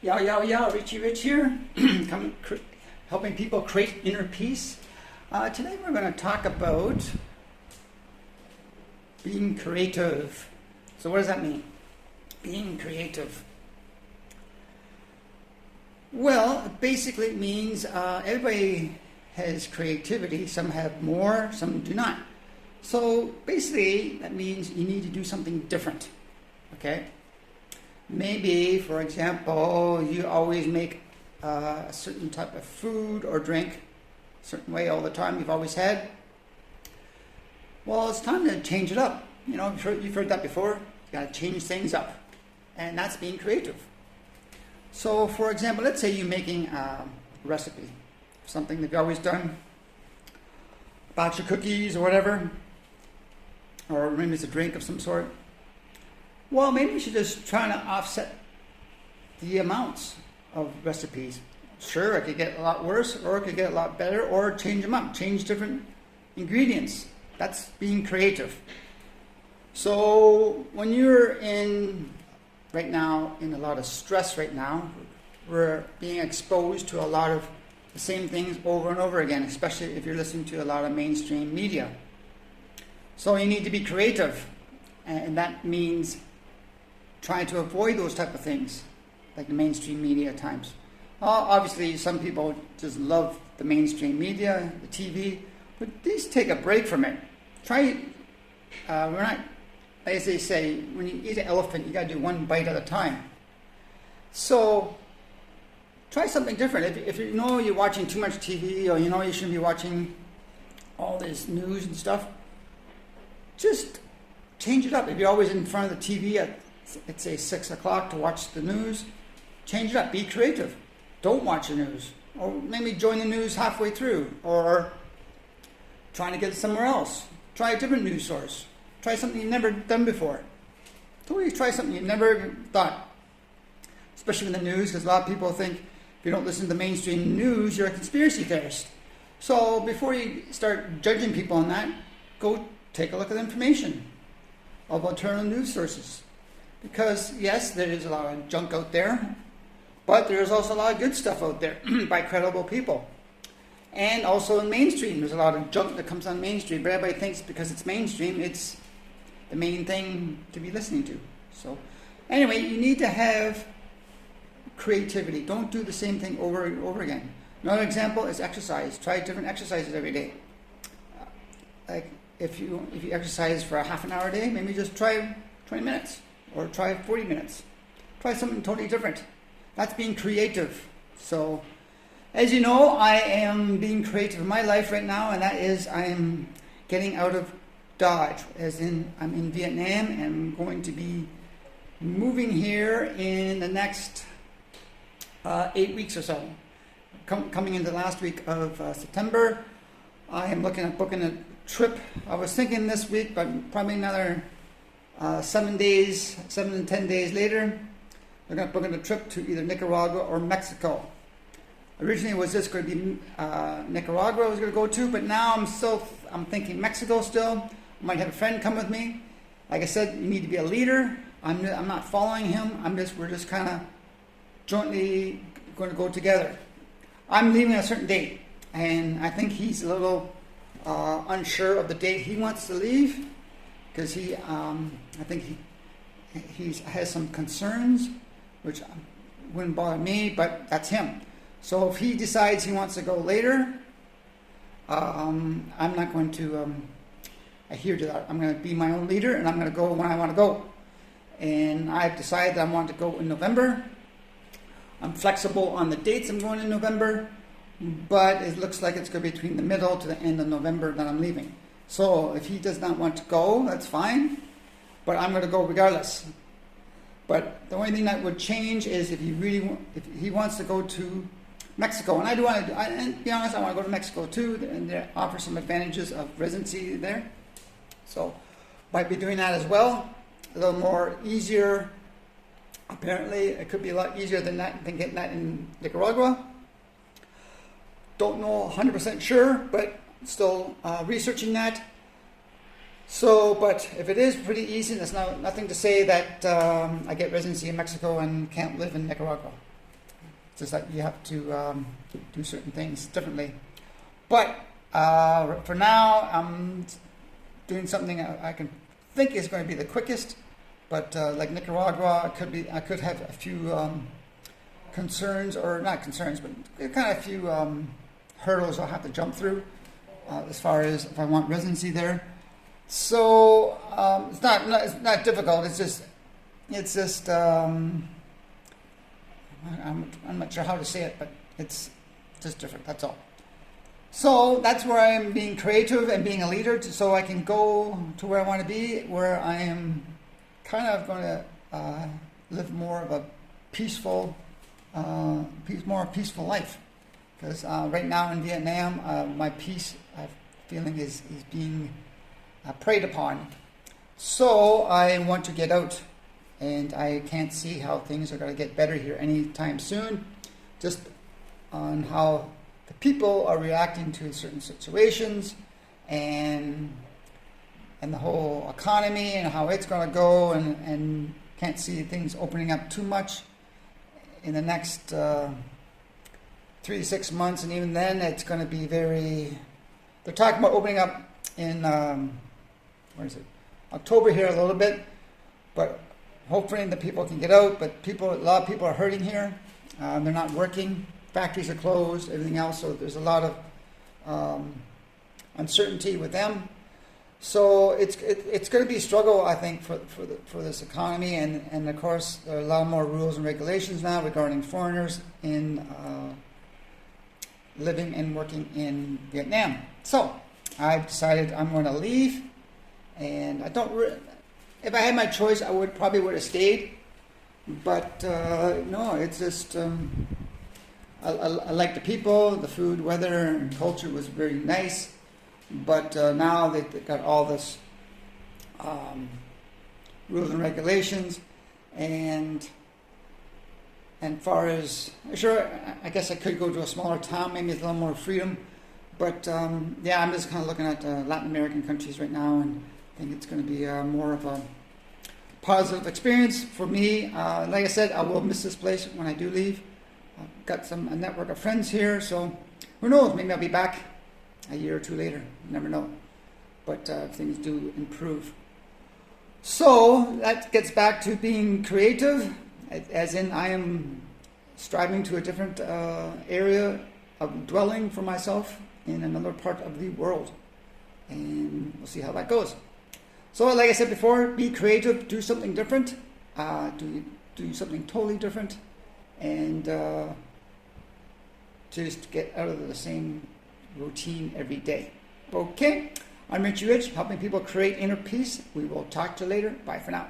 Yo, Richie Rich here, helping people create inner peace. Today we're going to talk about being creative. So what does that mean? Being creative. Well, basically it means everybody has creativity. Some have more, some do not. So basically that means you need to do something different, okay? Maybe, for example, you always make a certain type of food or drink a certain way all the time you've always had. Well, it's time to change it up. You know, you've heard that before. You got to change things up. And that's being creative. So, for example, let's say you're making a recipe, something that you've always done, a batch of cookies or whatever, or maybe it's a drink of some sort. Well, maybe you should just try to offset the amounts of recipes. Sure, it could get a lot worse, or it could get a lot better, or change them up, change different ingredients. That's being creative. So when you're right now in a lot of stress right now, we're being exposed to a lot of the same things over and over again, especially if you're listening to a lot of mainstream media. So you need to be creative, and that means trying to avoid those type of things, like the mainstream media at times. Obviously, some people just love the mainstream media, the TV, but please take a break from it. We're not, as they say, when you eat an elephant, you got to do one bite at a time. So try something different. If you know you're watching too much TV, or you know you shouldn't be watching all this news and stuff, just change it up. If you're always in front of the TV at, let's say, 6 o'clock to watch the news, change it up. Be creative. Don't watch the news. Or maybe join the news halfway through. Or trying to get it somewhere else. Try a different news source. Try something you've never done before. Totally try something you've never thought. Especially in the news, because a lot of people think if you don't listen to the mainstream news, you're a conspiracy theorist. So before you start judging people on that, go take a look at the information of alternative news sources. Because yes, there is a lot of junk out there, but there is also a lot of good stuff out there by credible people. And also in mainstream, there's a lot of junk that comes on mainstream, but everybody thinks because it's mainstream, it's the main thing to be listening to. So anyway, you need to have creativity. Don't do the same thing over and over again. Another example is exercise. Try different exercises every day. Like if you exercise for a half an hour a day, maybe just try 20 minutes. Or try 40 minutes. Try something totally different. That's being creative. So, as you know, I am being creative in my life right now, and that is I am getting out of Dodge. As in, I'm in Vietnam, and I'm going to be moving here in the next 8 weeks or so. Coming into the last week of September, I am looking at booking a trip. I was thinking this week, but probably another 7 to 10 days later, we're going to book a trip to either Nicaragua or Mexico. Originally it was just going to be Nicaragua I was going to go to, but now I'm thinking Mexico still. I might have a friend come with me. Like I said, you need to be a leader. I'm not following him. We're just kind of jointly going to go together. I'm leaving at a certain date, and I think he's a little unsure of the date he wants to leave. Because I think he has some concerns, which wouldn't bother me, but that's him. So if he decides he wants to go later, I'm not going to adhere to that. I'm going to be my own leader, and I'm going to go when I want to go. And I've decided that I want to go in November. I'm flexible on the dates I'm going in November, but it looks like it's going to be between the middle to the end of November that I'm leaving. So if he does not want to go, that's fine, but I'm going to go regardless. But the only thing that would change is if he wants to go to Mexico, and I do want to. And to be honest, I want to go to Mexico too, and they offer some advantages of residency there. So might be doing that as well. A little more easier. Apparently, it could be a lot easier than getting that in Nicaragua. Don't know 100% sure, but still researching that. So, but if it is pretty easy, there's nothing to say that I get residency in Mexico and can't live in Nicaragua. just that you have to do certain things differently. But for now, I'm doing something I can think is going to be the quickest. But like Nicaragua, I could have a few concerns, or not concerns, but kind of a few hurdles I'll have to jump through as far as if I want residency there. So it's not difficult. It's just I'm not sure how to say it, but it's just different. That's all. So that's where I'm being creative and being a leader, so I can go to where I want to be, where I am kind of going to live more of a peaceful life. Because right now in Vietnam, my peace feeling is being preyed upon. So I want to get out, and I can't see how things are going to get better here anytime soon, just on how the people are reacting to certain situations and the whole economy and how it's going to go, and can't see things opening up too much in the next 3 to 6 months, and even then it's going to be they're talking about opening up in October here a little bit, but hopefully the people can get out. But a lot of people are hurting here. They're not working. Factories are closed, everything else, so there's a lot of uncertainty with them. So it's going to be a struggle, I think, for this economy, and of course there are a lot more rules and regulations now regarding foreigners in living and working in Vietnam. So I've decided I'm going to leave, and I don't. If I had my choice, I would have stayed, but no, it's just. I like the people, the food, weather, and culture was very nice, but now they've got all this rules and regulations, and far as, sure, I guess I could go to a smaller town, maybe with a little more freedom, but yeah, I'm just kind of looking at Latin American countries right now, and I think it's going to be more of a positive experience for me. Like I said, I will miss this place when I do leave. I've got a network of friends here, so who knows, maybe I'll be back a year or two later. You never know. But things do improve. So that gets back to being creative, as in I am striving to a different area of dwelling for myself in another part of the world. And we'll see how that goes. So like I said before, be creative, do something different, do something totally different, and just get out of the same routine every day. Okay, I'm Richie Rich, helping people create inner peace. We will talk to you later. Bye for now.